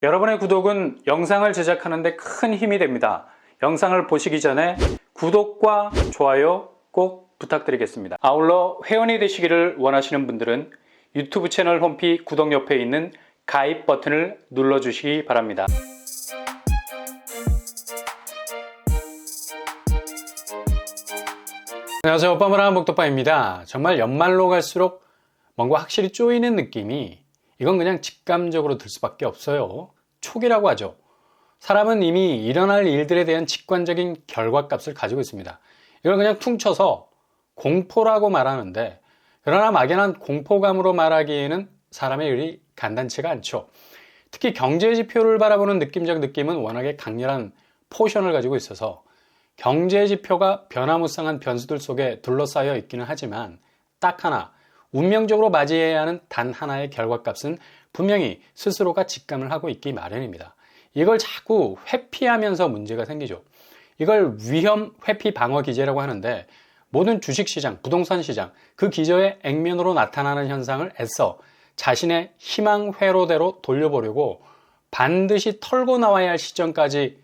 여러분의 구독은 영상을 제작하는 데 큰 힘이 됩니다. 영상을 보시기 전에 구독과 좋아요 꼭 부탁드리겠습니다. 아울러 회원이 되시기를 원하시는 분들은 유튜브 채널 홈피 구독 옆에 있는 가입 버튼을 눌러주시기 바랍니다. 안녕하세요. 오빠무라 목도빠입니다. 정말 연말로 갈수록 뭔가 확실히 쪼이는 느낌이 이건 그냥 직감적으로 들 수밖에 없어요. 촉이라고 하죠. 사람은 이미 일어날 일들에 대한 직관적인 결과값을 가지고 있습니다. 이걸 그냥 퉁쳐서 공포라고 말하는데, 그러나 막연한 공포감으로 말하기에는 사람의 일이 간단치가 않죠. 특히 경제 지표를 바라보는 느낌적 느낌은 워낙에 강렬한 포션을 가지고 있어서 경제 지표가 변화무쌍한 변수들 속에 둘러싸여 있기는 하지만 딱 하나, 운명적으로 맞이해야 하는 단 하나의 결과값은 분명히 스스로가 직감을 하고 있기 마련입니다. 이걸 자꾸 회피하면서 문제가 생기죠. 이걸 위험 회피 방어 기제라고 하는데, 모든 주식시장, 부동산 시장, 그 기저의 액면으로 나타나는 현상을 애써 자신의 희망 회로대로 돌려보려고 반드시 털고 나와야 할 시점까지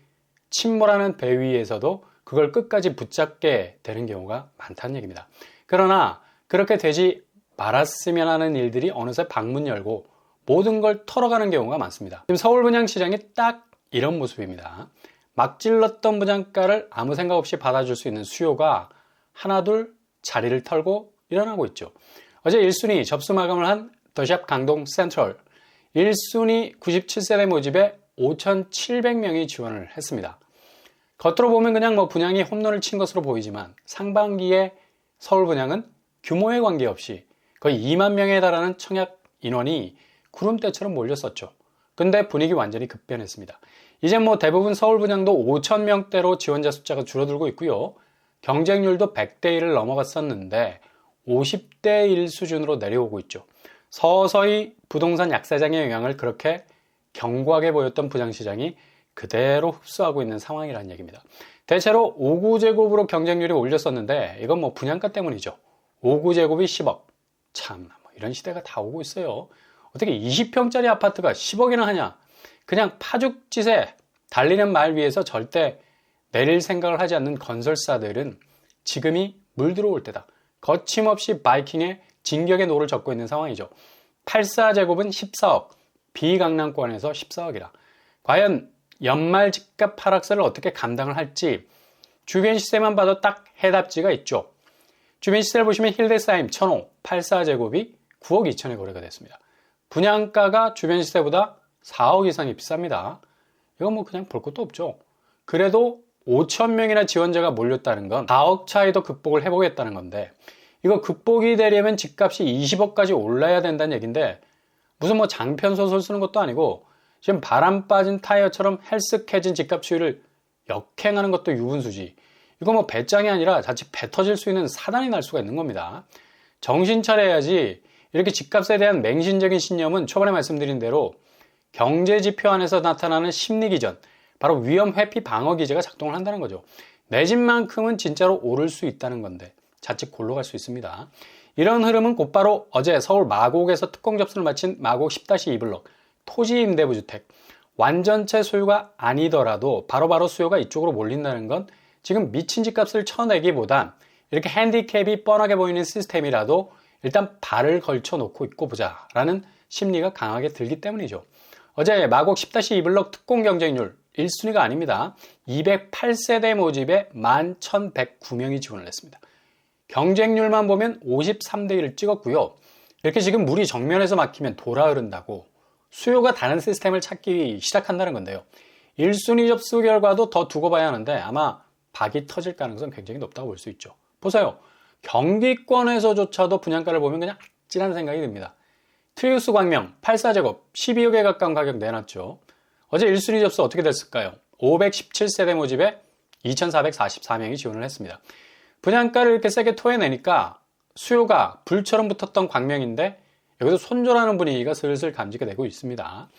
침몰하는 배 위에서도 그걸 끝까지 붙잡게 되는 경우가 많다는 얘기입니다. 그러나 그렇게 되지 말았으면 하는 일들이 어느새 방문 열고 모든 걸 털어가는 경우가 많습니다. 지금 서울 분양시장이 딱 이런 모습입니다. 막 찔렀던 분양가를 아무 생각 없이 받아줄 수 있는 수요가 하나둘 자리를 털고 일어나고 있죠. 어제 1순위 접수 마감을 한 더샵 강동 센트럴 1순위 97세대 모집에 5,700명이 지원을 했습니다. 겉으로 보면 그냥 분양이 홈런을 친 것으로 보이지만 상반기에 서울 분양은 규모에 관계없이 거의 2만 명에 달하는 청약 인원이 구름대처럼 몰렸었죠. 근데 분위기 완전히 급변했습니다. 이제 대부분 서울 분양도 5,000명대로 지원자 숫자가 줄어들고 있고요. 경쟁률도 100대 1을 넘어갔었는데 50대 1 수준으로 내려오고 있죠. 서서히 부동산 약세장의 영향을 그렇게 견고하게 보였던 부장시장이 그대로 흡수하고 있는 상황이라는 얘기입니다. 대체로 5구제곱으로 경쟁률이 올렸었는데 이건 분양가 때문이죠. 5구제곱이 10억. 참, 이런 시대가 다 오고 있어요. 어떻게 20평짜리 아파트가 10억이나 하냐? 그냥 파죽짓에 달리는 말 위에서 절대 내릴 생각을 하지 않는 건설사들은 지금이 물 들어올 때다. 거침없이 바이킹의 진격의 노를 젓고 있는 상황이죠. 84제곱은 14억, 비강남권에서 14억이라. 과연 연말 집값 하락세를 어떻게 감당을 할지 주변 시세만 봐도 딱 해답지가 있죠. 주변 시세를 보시면 힐데사임 1,005, 84제곱이 9억 2천에 거래가 됐습니다. 분양가가 주변 시세보다 4억 이상이 비쌉니다. 이건 그냥 볼 것도 없죠. 그래도 5,000명이나 지원자가 몰렸다는 건 4억 차이도 극복을 해보겠다는 건데, 이거 극복이 되려면 집값이 20억까지 올라야 된다는 얘기인데, 무슨 장편 소설 쓰는 것도 아니고 지금 바람 빠진 타이어처럼 헬쓱해진 집값 추이를 역행하는 것도 유분수지. 이거 배짱이 아니라 자칫 배 터질 수 있는 사단이 날 수가 있는 겁니다. 정신 차려야지. 이렇게 집값에 대한 맹신적인 신념은 초반에 말씀드린 대로 경제 지표 안에서 나타나는 심리 기전, 바로 위험 회피 방어 기제가 작동을 한다는 거죠. 내 집만큼은 진짜로 오를 수 있다는 건데 자칫 골로 갈 수 있습니다. 이런 흐름은 곧바로 어제 서울 마곡에서 특공 접수를 마친 마곡 10-2블록 토지 임대부 주택, 완전체 소유가 아니더라도 바로바로 수요가 이쪽으로 몰린다는 건 지금 미친 집값을 쳐내기보단 이렇게 핸디캡이 뻔하게 보이는 시스템이라도 일단 발을 걸쳐 놓고 있고 보자 라는 심리가 강하게 들기 때문이죠. 어제 마곡 10-2블록 특공 경쟁률 1순위가 아닙니다. 208세대 모집에 11,109명이 지원을 했습니다. 경쟁률만 보면 53대 1을 찍었고요. 이렇게 지금 물이 정면에서 막히면 돌아 흐른다고 수요가 다른 시스템을 찾기 시작한다는 건데요. 1순위 접수 결과도 더 두고 봐야 하는데 아마 박이 터질 가능성은 굉장히 높다고 볼 수 있죠. 보세요. 경기권에서조차도 분양가를 보면 그냥 아찔한 생각이 듭니다. 트리우스 광명 84제곱 12억에 가까운 가격 내놨죠. 어제 1순위 접수 어떻게 됐을까요? 517세대 모집에 2,444명이 지원을 했습니다. 분양가를 이렇게 세게 토해내니까 수요가 불처럼 붙었던 광명인데 여기서 손절하는 분위기가 슬슬 감지가 되고 있습니다.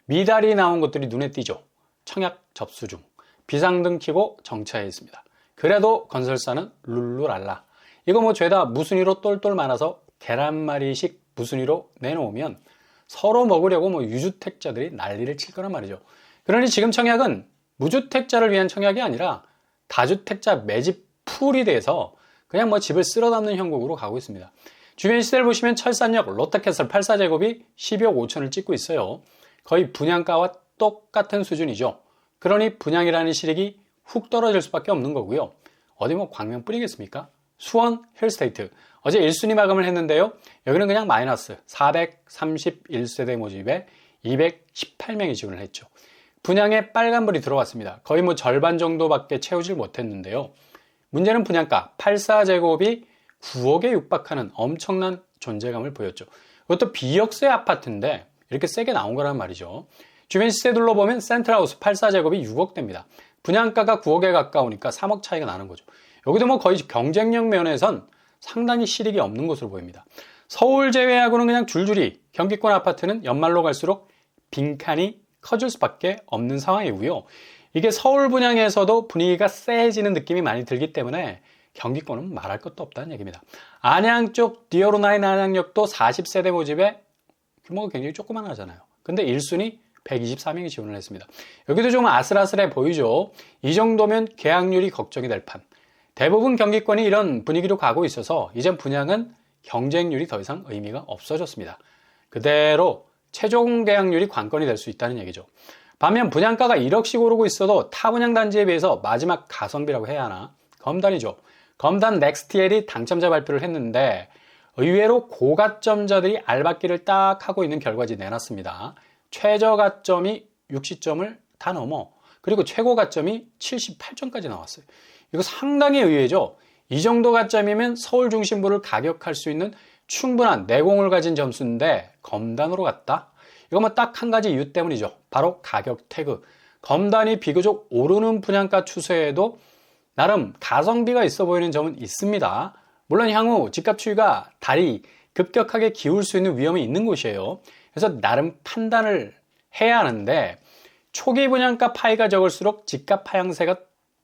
미달이 나온 것들이 눈에 띄죠. 청약 접수 중. 비상등 켜고 정차해 있습니다. 그래도 건설사는 룰루랄라. 이거 죄다 무순위로 똘똘 말아서 계란말이식 무순위로 내놓으면 서로 먹으려고 뭐 유주택자들이 난리를 칠 거란 말이죠. 그러니 지금 청약은 무주택자를 위한 청약이 아니라 다주택자 매집 풀이 돼서 그냥 뭐 집을 쓸어 담는 형국으로 가고 있습니다. 주변 시세를 보시면 철산역 롯데캐슬 84제곱이 12억 5천을 찍고 있어요. 거의 분양가와 똑같은 수준이죠. 그러니 분양이라는 실익이 훅 떨어질 수밖에 없는 거고요. 어디 뭐 광명 뿌리겠습니까? 수원 힐스테이트 어제 1순위 마감을 했는데요. 여기는 그냥 마이너스 431세대 모집에 218명이 지원을 했죠. 분양에 빨간불이 들어왔습니다. 거의 뭐 절반 정도밖에 채우질 못했는데요. 문제는 분양가 84제곱이 9억에 육박하는 엄청난 존재감을 보였죠. 이것도 비역세 아파트인데 이렇게 세게 나온 거란 말이죠. 주변 시세 둘러보면 센트럴하우스 84제곱이 6억대입니다. 분양가가 9억에 가까우니까 3억 차이가 나는 거죠. 여기도 뭐 거의 경쟁력 면에선 상당히 실익이 없는 것으로 보입니다. 서울 제외하고는 그냥 줄줄이 경기권 아파트는 연말로 갈수록 빈칸이 커질 수밖에 없는 상황이고요. 이게 서울 분양에서도 분위기가 세지는 느낌이 많이 들기 때문에 경기권은 말할 것도 없다는 얘기입니다. 안양 쪽 디어로나인 안양역도 40세대 모집에 규모가 굉장히 조그만하잖아요. 근데 1순위 124명이 지원을 했습니다. 여기도 좀 아슬아슬해 보이죠. 이 정도면 계약률이 걱정이 될 판. 대부분 경기권이 이런 분위기로 가고 있어서 이젠 분양은 경쟁률이 더 이상 의미가 없어졌습니다. 그대로 최종 계약률이 관건이 될 수 있다는 얘기죠. 반면 분양가가 1억씩 오르고 있어도 타 분양단지에 비해서 마지막 가성비라고 해야 하나? 검단이죠. 검단 넥스티엘이 당첨자 발표를 했는데 의외로 고가점자들이 알박기를 딱 하고 있는 결과지 내놨습니다. 최저가점이 60점을 다 넘어 그리고 최고가점이 78점까지 나왔어요. 이거 상당히 의외죠. 이 정도 가점이면 서울 중심부를 가격할 수 있는 충분한 내공을 가진 점수인데 검단으로 갔다? 이거 뭐 딱 한 가지 이유 때문이죠. 바로 가격 태그. 검단이 비교적 오르는 분양가 추세에도 나름 가성비가 있어 보이는 점은 있습니다. 물론 향후 집값 추이가 다리 급격하게 기울 수 있는 위험이 있는 곳이에요. 그래서 나름 판단을 해야 하는데 초기 분양가 파이가 적을수록 집값 하향세가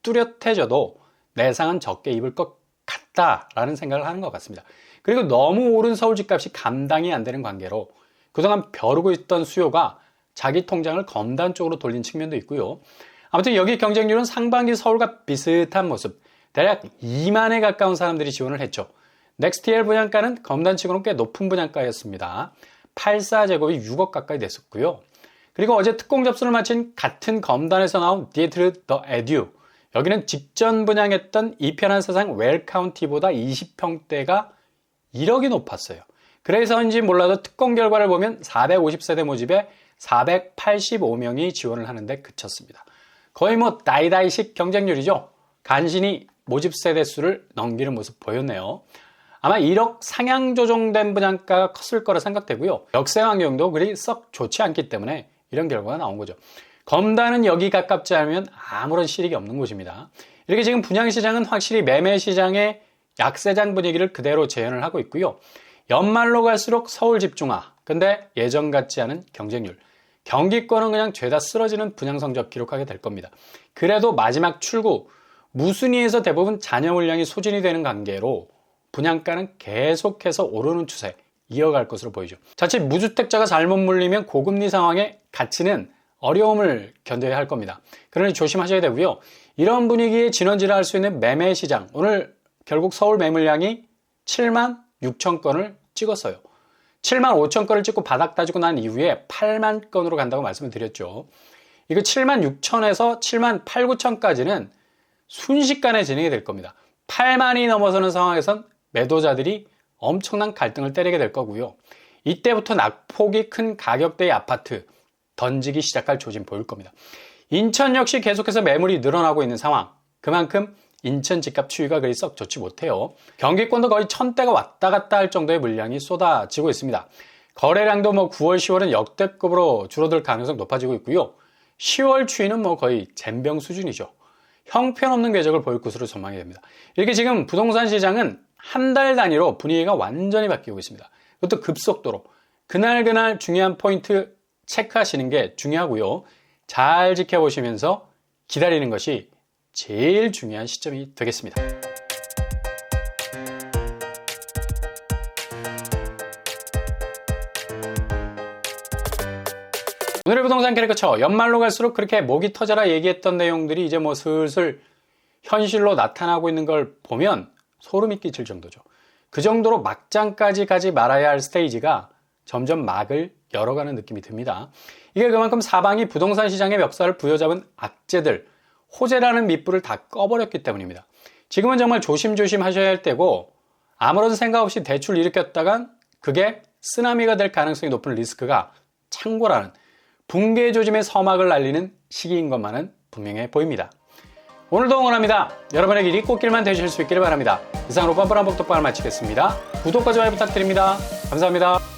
뚜렷해져도 내상은 적게 입을 것 같다라는 생각을 하는 것 같습니다. 그리고 너무 오른 서울 집값이 감당이 안 되는 관계로 그동안 벼르고 있던 수요가 자기 통장을 검단 쪽으로 돌린 측면도 있고요. 아무튼 여기 경쟁률은 상반기 서울과 비슷한 모습, 대략 2만에 가까운 사람들이 지원을 했죠. 넥스티엘 분양가는 검단치고는 꽤 높은 분양가였습니다. 84제곱이 6억 가까이 됐었고요. 그리고 어제 특공 접수를 마친 같은 검단에서 나온 디에트르 더 에듀, 여기는 직전 분양했던 이편한 세상 웰카운티보다 20평대가 1억이 높았어요. 그래서인지 몰라도 특공 결과를 보면 450세대 모집에 485명이 지원을 하는데 그쳤습니다. 거의 뭐 다이다이식 경쟁률이죠. 간신히 모집 세대 수를 넘기는 모습 보였네요. 아마 1억 상향 조정된 분양가가 컸을 거라 생각되고요. 역세 환경도 그리 썩 좋지 않기 때문에 이런 결과가 나온 거죠. 검단은 여기 가깝지 않으면 아무런 실익이 없는 곳입니다. 이렇게 지금 분양시장은 확실히 매매시장의 약세장 분위기를 그대로 재현을 하고 있고요. 연말로 갈수록 서울 집중화, 근데 예전 같지 않은 경쟁률. 경기권은 그냥 죄다 쓰러지는 분양 성적 기록하게 될 겁니다. 그래도 마지막 출구, 무순위에서 대부분 잔여 물량이 소진이 되는 관계로 분양가는 계속해서 오르는 추세 이어갈 것으로 보이죠. 자칫 무주택자가 잘못 물리면 고금리 상황에 가치는 어려움을 견뎌야 할 겁니다. 그러니 조심하셔야 되고요. 이런 분위기에 진원지를 할 수 있는 매매 시장, 오늘 결국 서울 매물량이 7만 6천 건을 찍었어요. 7만 5천 건을 찍고 바닥 따지고 난 이후에 8만 건으로 간다고 말씀을 드렸죠. 이거 7만 6천에서 7만 8, 9천까지는 순식간에 진행이 될 겁니다. 8만이 넘어서는 상황에선 매도자들이 엄청난 갈등을 때리게 될 거고요. 이때부터 낙폭이 큰 가격대의 아파트 던지기 시작할 조짐 보일 겁니다. 인천 역시 계속해서 매물이 늘어나고 있는 상황. 그만큼 인천 집값 추이가 그리 썩 좋지 못해요. 경기권도 거의 1000대가 왔다 갔다 할 정도의 물량이 쏟아지고 있습니다. 거래량도 뭐 9월, 10월은 역대급으로 줄어들 가능성 높아지고 있고요. 10월 추이는 뭐 거의 젬병 수준이죠. 형편없는 궤적을 보일 것으로 전망이 됩니다. 이렇게 지금 부동산 시장은 한 달 단위로 분위기가 완전히 바뀌고 있습니다. 그것도 급속도로. 그날 중요한 포인트 체크하시는 게 중요하고요. 잘 지켜보시면서 기다리는 것이 제일 중요한 시점이 되겠습니다. 오늘의 부동산 캐리커처, 연말로 갈수록 그렇게 목이 터져라 얘기했던 내용들이 이제 뭐 슬슬 현실로 나타나고 있는 걸 보면 소름이 끼칠 정도죠. 그 정도로 막장까지 가지 말아야 할 스테이지가 점점 막을 열어가는 느낌이 듭니다. 이게 그만큼 사방이 부동산 시장의 멱살을 부여잡은 악재들, 호재라는 밑불을 다 꺼버렸기 때문입니다. 지금은 정말 조심조심 하셔야 할 때고, 아무런 생각 없이 대출 일으켰다간 그게 쓰나미가 될 가능성이 높은 리스크가 창궐하는 붕괴 조짐의 서막을 날리는 시기인 것만은 분명해 보입니다. 오늘도 응원합니다. 여러분의 길이 꽃길만 되실 수 있기를 바랍니다. 이상으로 뻔뻔한 복덕방을 마치겠습니다. 구독과 좋아요 부탁드립니다. 감사합니다.